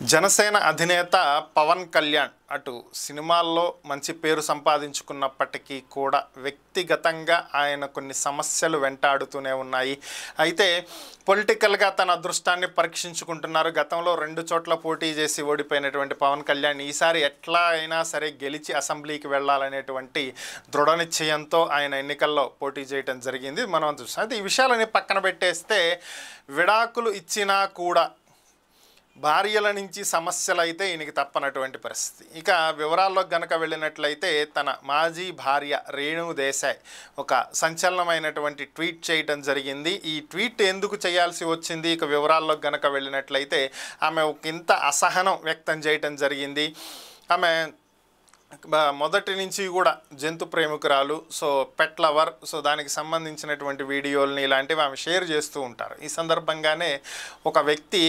జనసేన అధినేత పవన్ కళ్యాణ్ అటు సినిమాల్లో మంచి పేరు సంపాదించుకున్నప్పటికీ కూడా వ్యక్తిగతంగా ఆయన కొన్ని సమస్యలు వెంటాడుతూనే ఉన్నాయి. అయితే పొలిటికల్గా తన అదృష్టాన్ని పరీక్షించుకుంటున్నారు. గతంలో 2 చోట్ల పోటీ చేసి ఓడిపోయినటువంటి పవన్ కళ్యాణ్ ఈసారి ఎట్లా అయినా సరే గెలిచి అసెంబ్లీకి వెళ్ళాలనేటువంటి దృఢ నిశ్చయంతో ఆయన ఎన్నికల్లో పోటీ చేయడం జరిగింది. మనం చూసాం. అయితే ఈ విషయాలని పక్కన పెట్టేస్తే విడాకులు ఇచ్చినా కూడా భార్యల నుంచి సమస్యలు అయితే ఈయనకి తప్పనటువంటి పరిస్థితి. ఇక వివరాల్లోకి గనక వెళ్ళినట్లయితే తన మాజీ భార్య రేణు దేశాయ్ ఒక సంచలనమైనటువంటి ట్వీట్ చేయడం జరిగింది. ఈ ట్వీట్ ఎందుకు చేయాల్సి వచ్చింది? ఇక వివరాల్లోకి గనక వెళ్ళినట్లయితే ఆమె ఒకంత అసహనం వ్యక్తం చేయడం జరిగింది. ఆమె మొదటి నుంచి కూడా జంతు ప్రేమికురాలు, సో పెట్ లవర్, సో దానికి సంబంధించినటువంటి వీడియోలని ఇలాంటివి ఆమె షేర్ చేస్తూ ఉంటారు. ఈ సందర్భంగానే ఒక వ్యక్తి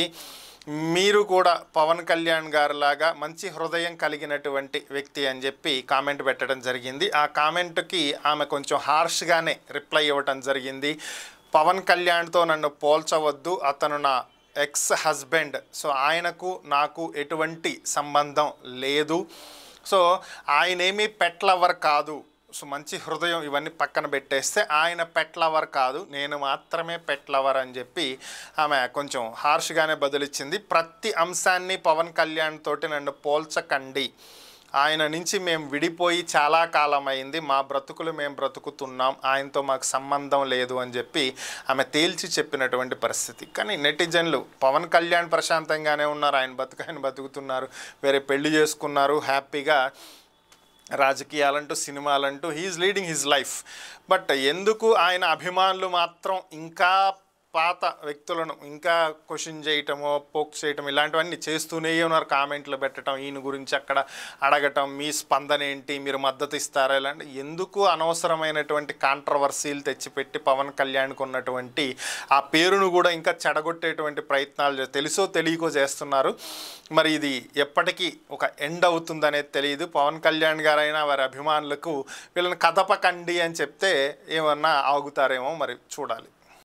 మీరు కూడా పవన్ కళ్యాణ్ గారిలాగా మంచి హృదయం కలిగినటువంటి వ్యక్తి అని చెప్పి కామెంట్ పెట్టడం జరిగింది. ఆ కామెంట్కి ఆమె కొంచెం హార్ష్గానే రిప్లై ఇవ్వటం జరిగింది. పవన్ కళ్యాణ్తో నన్ను పోల్చవద్దు, అతను నా ఎక్స్ హస్బెండ్, సో ఆయనకు నాకు ఎటువంటి సంబంధం లేదు, సో ఆయనేమీ పెట్ లవర్ కాదు, సో మంచి హృదయం ఇవన్నీ పక్కన పెట్టేస్తే ఆయన పెట్ లవర్ కాదు, నేను మాత్రమే పెట్ లవర్ అని చెప్పి ఆమె కొంచెం హార్ష్గానే బదులిచ్చింది. ప్రతి అంశాన్ని పవన్ కళ్యాణ్ తోటి నన్ను పోల్చకండి, ఆయన నుంచి మేము విడిపోయి చాలా కాలం అయింది, మా బ్రతుకులు మేము బ్రతుకుతున్నాం, ఆయనతో మాకు సంబంధం లేదు అని చెప్పి ఆమె తేల్చి చెప్పినటువంటి పరిస్థితి. కానీ నెటిజన్లు పవన్ కళ్యాణ్ ప్రశాంతంగానే ఉన్నారు, ఆయన బతుకుతున్నారు, వేరే పెళ్లి చేసుకున్నారు, హ్యాపీగా రాజకీయాలంటూ సినిమాలంటూ he's leading his life. But ఎందుకు ఆయన అభిమానులు మాత్రం ఇంకా పాత వ్యక్తులను ఇంకా క్వశ్చన్ చేయటమో పోక్ చేయటం ఇలాంటివన్నీ చేస్తూనే ఉన్నారు. కామెంట్లు పెట్టడం, ఈయన గురించి అక్కడ అడగటం, మీ స్పందన ఏంటి, మీరు మద్దతు ఇస్తారా, ఇలాంటి ఎందుకు అనవసరమైనటువంటి కాంట్రవర్సీలు తెచ్చిపెట్టి పవన్ కళ్యాణ్కి ఉన్నటువంటి ఆ పేరును కూడా ఇంకా చెడగొట్టేటువంటి ప్రయత్నాలు తెలుసో తెలియకో చేస్తున్నారు. మరి ఇది ఎప్పటికీ ఒక ఎండ్ అవుతుందనేది తెలియదు. పవన్ కళ్యాణ్ గారైనా వారి అభిమానులకు వీళ్ళని కదపకండి అని చెప్తే ఏమన్నా ఆగుతారేమో మరి చూడాలి.